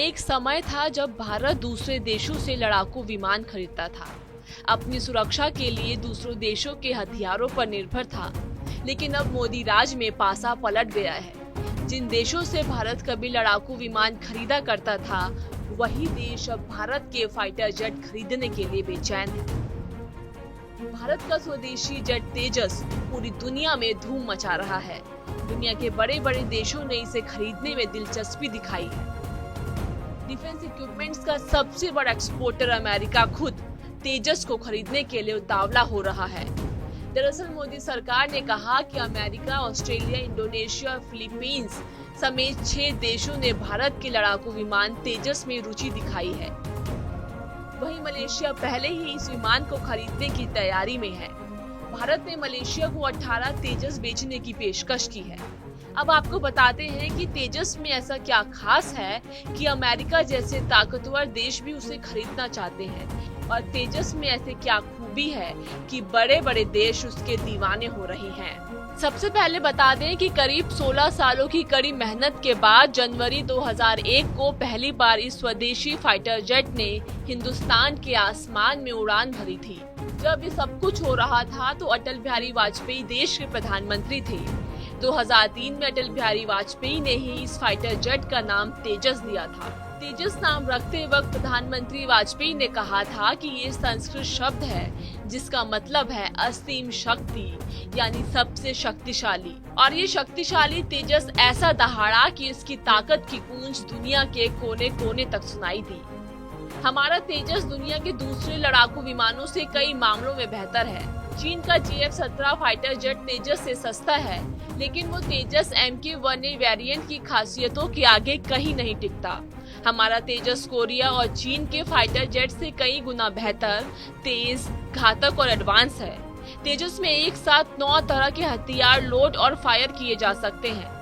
एक समय था जब भारत दूसरे देशों से लड़ाकू विमान खरीदता था, अपनी सुरक्षा के लिए दूसरों देशों के हथियारों पर निर्भर था। लेकिन अब मोदी राज में पासा पलट गया है। जिन देशों से भारत कभी लड़ाकू विमान खरीदा करता था, वही देश अब भारत के फाइटर जेट खरीदने के लिए बेचैन है। भारत का स्वदेशी जेट तेजस पूरी दुनिया में धूम मचा रहा है। दुनिया के बड़े बड़े देशों ने इसे खरीदने में दिलचस्पी दिखाई है। डिफेंस इक्विपमेंट्स का सबसे बड़ा एक्सपोर्टर अमेरिका खुद तेजस को खरीदने के लिए उतावला हो रहा है। दरअसल मोदी सरकार ने कहा कि अमेरिका, ऑस्ट्रेलिया, इंडोनेशिया, फिलीपींस समेत 6 देशों ने भारत के लड़ाकू विमान तेजस में रुचि दिखाई है। वहीं मलेशिया पहले ही इस विमान को खरीदने की तैयारी में है। भारत ने मलेशिया को 18 तेजस बेचने की पेशकश की है। अब आपको बताते हैं कि तेजस में ऐसा क्या खास है कि अमेरिका जैसे ताकतवर देश भी उसे खरीदना चाहते हैं, और तेजस में ऐसे क्या खूबी है कि बड़े बड़े देश उसके दीवाने हो रहे हैं। सबसे पहले बता दें कि करीब 16 सालों की कड़ी मेहनत के बाद जनवरी 2001 को पहली बार इस स्वदेशी फाइटर जेट ने हिंदुस्तान के आसमान में उड़ान भरी थी। जब ये सब कुछ हो रहा था तो अटल बिहारी वाजपेयी देश के प्रधानमंत्री थे। 2003 में अटल बिहारी वाजपेयी ने ही इस फाइटर जेट का नाम तेजस दिया था। तेजस नाम रखते वक्त प्रधानमंत्री वाजपेयी ने कहा था कि ये संस्कृत शब्द है जिसका मतलब है असीम शक्ति, यानी सबसे शक्तिशाली। और ये शक्तिशाली तेजस ऐसा दहाड़ा कि इसकी ताकत की गूंज दुनिया के कोने कोने तक सुनाई दी। हमारा तेजस दुनिया के दूसरे लड़ाकू विमानों से कई मामलों में बेहतर है। चीन का GF-17 फाइटर जेट तेजस से सस्ता है, लेकिन वो तेजस MK-1A वेरिएंट की खासियतों के आगे कहीं नहीं टिकता। हमारा तेजस कोरिया और चीन के फाइटर जेट से कई गुना बेहतर, तेज, घातक और एडवांस है। तेजस में एक साथ 9 तरह के हथियार लोड और फायर किए जा सकते हैं।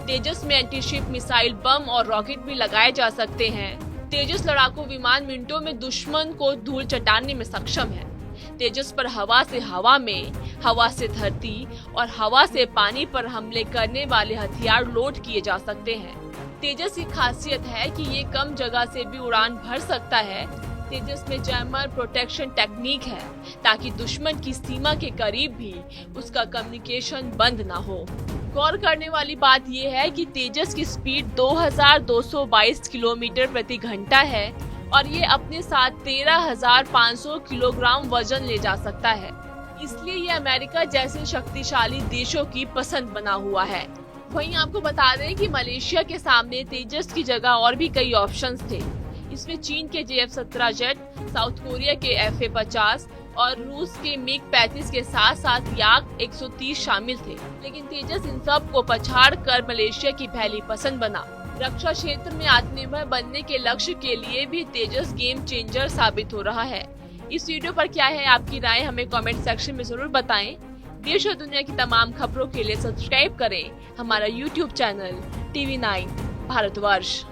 तेजस में एंटी-शिप मिसाइल, बम और रॉकेट भी लगाए जा सकते हैं। तेजस लड़ाकू विमान मिनटों में दुश्मन को धूल चटाने में सक्षम है। तेजस पर हवा से हवा में, हवा से धरती और हवा से पानी पर हमले करने वाले हथियार लोड किए जा सकते हैं। तेजस की खासियत है कि ये कम जगह से भी उड़ान भर सकता है। तेजस में जैमर प्रोटेक्शन टेक्निक है ताकि दुश्मन की सीमा के करीब भी उसका कम्युनिकेशन बंद न हो। गौर करने वाली बात यह है कि तेजस की स्पीड 2222 किलोमीटर प्रति घंटा है और ये अपने साथ 13,500 किलोग्राम वजन ले जा सकता है। इसलिए ये अमेरिका जैसे शक्तिशाली देशों की पसंद बना हुआ है। वहीं आपको बता दें कि मलेशिया के सामने तेजस की जगह और भी कई ऑप्शंस थे। इसमें चीन के GF-17 जेट, साउथ कोरिया के FA-50 और रूस के MiG-35 के साथ साथ याक 130 शामिल थे। लेकिन तेजस इन सब को पछाड़ कर मलेशिया की पहली पसंद बना। रक्षा क्षेत्र में आत्मनिर्भर बनने के लक्ष्य के लिए भी तेजस गेम चेंजर साबित हो रहा है। इस वीडियो पर क्या है आपकी राय, हमें कमेंट सेक्शन में जरूर बताएं। देश और दुनिया की तमाम खबरों के लिए सब्सक्राइब करें हमारा YouTube चैनल TV9 भारतवर्ष।